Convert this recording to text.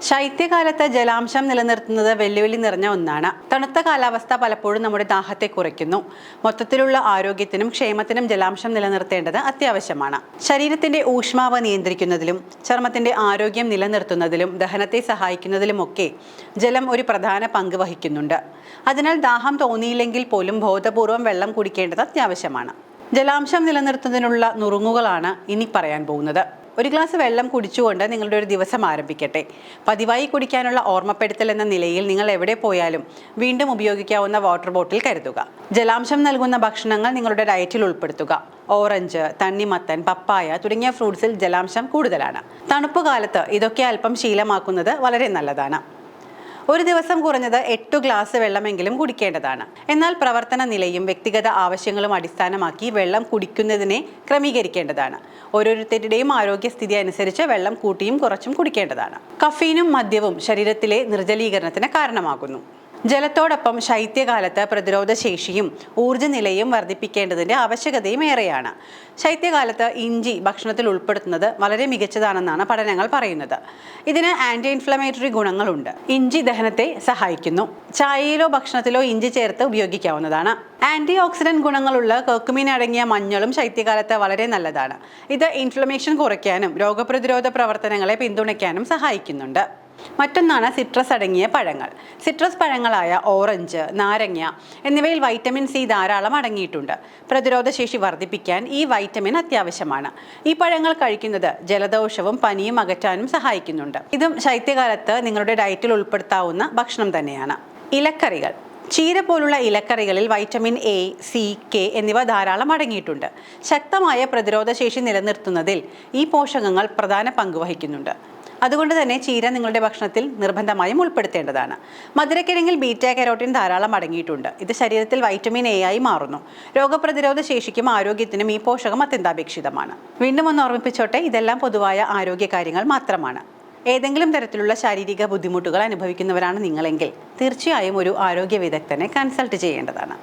ശൈത്യകാലത്ത് ജലാംശം നിലനിർത്തുന്നത് വെല്ലുവിളി നിറഞ്ഞ ഒന്നാണ്. തണുത്ത കാലാവസ്ഥ പലപ്പോഴും നമ്മുടെ ദാഹത്തെ കുറയ്ക്കുന്നു. മൊത്തത്തിലുള്ള ആരോഗ്യത്തിനും ക്ഷേമത്തിനും ജലാംശം നിലനിർത്തേണ്ടത് അത്യാവശ്യമാണ്. ശരീരത്തിന്റെ ഊഷ്മാവ് നിയന്ത്രിക്കുന്നതിലും ചർമ്മത്തിന്റെ ആരോഗ്യം നിലനിർത്തുന്നതിലും ദഹനത്തെ സഹായിക്കുന്നതിലുമൊക്കെ ജലം ഒരു പ്രധാന പങ്ക് വഹിക്കുന്നുണ്ട്. അതിനാൽ ദാഹം തോന്നിയില്ലെങ്കിൽ പോലും ബോധപൂർവം വെള്ളം കുടിക്കേണ്ടത് അത്യാവശ്യമാണ്. ജലാംശം നിലനിർത്തുന്നതിനുള്ള നുറുങ്ങുകളാണ് ഇനി പറയാൻ പോകുന്നത്. ഒരു ഗ്ലാസ് വെള്ളം കുടിച്ചുകൊണ്ട് നിങ്ങളുടെ ഒരു ദിവസം ആരംഭിക്കട്ടെ. പതിവായി കുടിക്കാനുള്ള ഓർമ്മപ്പെടുത്തൽ എന്ന നിലയിൽ നിങ്ങൾ എവിടെ പോയാലും വീണ്ടും ഉപയോഗിക്കാവുന്ന വാട്ടർ ബോട്ടിൽ കരുതുക. ജലാംശം നൽകുന്ന ഭക്ഷണങ്ങൾ നിങ്ങളുടെ ഡയറ്റിൽ ഉൾപ്പെടുത്തുക. ഓറഞ്ച്, തണ്ണിമത്തൻ, പപ്പായ തുടങ്ങിയ ഫ്രൂട്ട്സിൽ ജലാംശം കൂടുതലാണ്. തണുപ്പ് കാലത്ത് ഇതൊക്കെ അല്പം ശീലമാക്കുന്നത് വളരെ നല്ലതാണ്. ഒരു ദിവസം കുറഞ്ഞത് 8 ഗ്ലാസ് വെള്ളമെങ്കിലും കുടിക്കേണ്ടതാണ്. എന്നാൽ പ്രവർത്തന നിലയും വ്യക്തിഗത ആവശ്യങ്ങളും അടിസ്ഥാനമാക്കി വെള്ളം കുടിക്കുന്നതിനെ ക്രമീകരിക്കേണ്ടതാണ്. ഓരോരുത്തരുടെയും ആരോഗ്യസ്ഥിതി അനുസരിച്ച് വെള്ളം കൂട്ടിയും കുറച്ചും കുടിക്കേണ്ടതാണ്. കഫീനും മദ്യവും ശരീരത്തിലെ നിർജ്ജലീകരണത്തിന് കാരണമാകുന്നു. ജലത്തോടൊപ്പം ശൈത്യകാലത്ത് പ്രതിരോധശേഷിയും ഊർജ്ജനിലയും വർദ്ധിപ്പിക്കേണ്ടതിൻ്റെ ആവശ്യകതയും ഏറെയാണ്. ശൈത്യകാലത്ത് ഇഞ്ചി ഭക്ഷണത്തിൽ ഉൾപ്പെടുത്തുന്നത് വളരെ മികച്ചതാണെന്നാണ് പഠനങ്ങൾ പറയുന്നത്. ഇതിന് ആന്റി ഇൻഫ്ലമേറ്ററി ഗുണങ്ങളുണ്ട്. ഇഞ്ചി ദഹനത്തെ സഹായിക്കുന്നു. ചായയിലോ ഭക്ഷണത്തിലോ ഇഞ്ചി ചേർത്ത് ഉപയോഗിക്കാവുന്നതാണ്. ആന്റി ഓക്സിഡന്റ് ഗുണങ്ങളുള്ള കർക്കുമിൻ അടങ്ങിയ മഞ്ഞളും ശൈത്യകാലത്ത് വളരെ നല്ലതാണ്. ഇത് ഇൻഫ്ലമേഷൻ കുറയ്ക്കാനും രോഗപ്രതിരോധ പ്രവർത്തനങ്ങളെ പിന്തുണയ്ക്കാനും സഹായിക്കുന്നുണ്ട്. മറ്റൊന്നാണ് സിട്രസ് അടങ്ങിയ പഴങ്ങൾ. സിട്രസ് പഴങ്ങളായ ഓറഞ്ച്, നാരങ്ങ എന്നിവയിൽ വൈറ്റമിൻ സി ധാരാളം അടങ്ങിയിട്ടുണ്ട്. പ്രതിരോധശേഷി വർദ്ധിപ്പിക്കാൻ ഈ വൈറ്റമിൻ അത്യാവശ്യമാണ്. ഈ പഴങ്ങൾ കഴിക്കുന്നത് ജലദോഷവും പനിയും അകറ്റാനും സഹായിക്കുന്നുണ്ട്. ഇതും ശൈത്യകാലത്ത് നിങ്ങളുടെ ഡയറ്റിൽ ഉൾപ്പെടുത്താവുന്ന ഭക്ഷണം തന്നെയാണ്. ഇലക്കറികൾ. ചീര പോലുള്ള ഇലക്കറികളിൽ വൈറ്റമിൻ എ, സി, കെ എന്നിവ ധാരാളം അടങ്ങിയിട്ടുണ്ട്. ശക്തമായ പ്രതിരോധശേഷി നിലനിർത്തുന്നതിൽ ഈ പോഷകങ്ങൾ പ്രധാന പങ്ക് വഹിക്കുന്നുണ്ട്. അതുകൊണ്ട് തന്നെ ചീര നിങ്ങളുടെ ഭക്ഷണത്തിൽ നിർബന്ധമായും ഉൾപ്പെടുത്തേണ്ടതാണ്. മധുരക്കിഴങ്ങിൽ ബീറ്റാ കരോട്ടിൻ ധാരാളം അടങ്ങിയിട്ടുണ്ട്. ഇത് ശരീരത്തിൽ വൈറ്റമിൻ എ ആയി മാറുന്നു. രോഗപ്രതിരോധ ശേഷിക്കും ആരോഗ്യത്തിനും ഈ പോഷകം അത്യന്താപേക്ഷിതമാണ്. വീണ്ടും ഒന്ന് ഓർമ്മിപ്പിച്ചോട്ടെ, ഇതെല്ലാം പൊതുവായ ആരോഗ്യ കാര്യങ്ങൾ മാത്രമാണ്. ഏതെങ്കിലും തരത്തിലുള്ള ശാരീരിക ബുദ്ധിമുട്ടുകൾ അനുഭവിക്കുന്നവരാണ് നിങ്ങളെങ്കിൽ തീർച്ചയായും ഒരു ആരോഗ്യ വിദഗ്ധനെ കൺസൾട്ട് ചെയ്യേണ്ടതാണ്.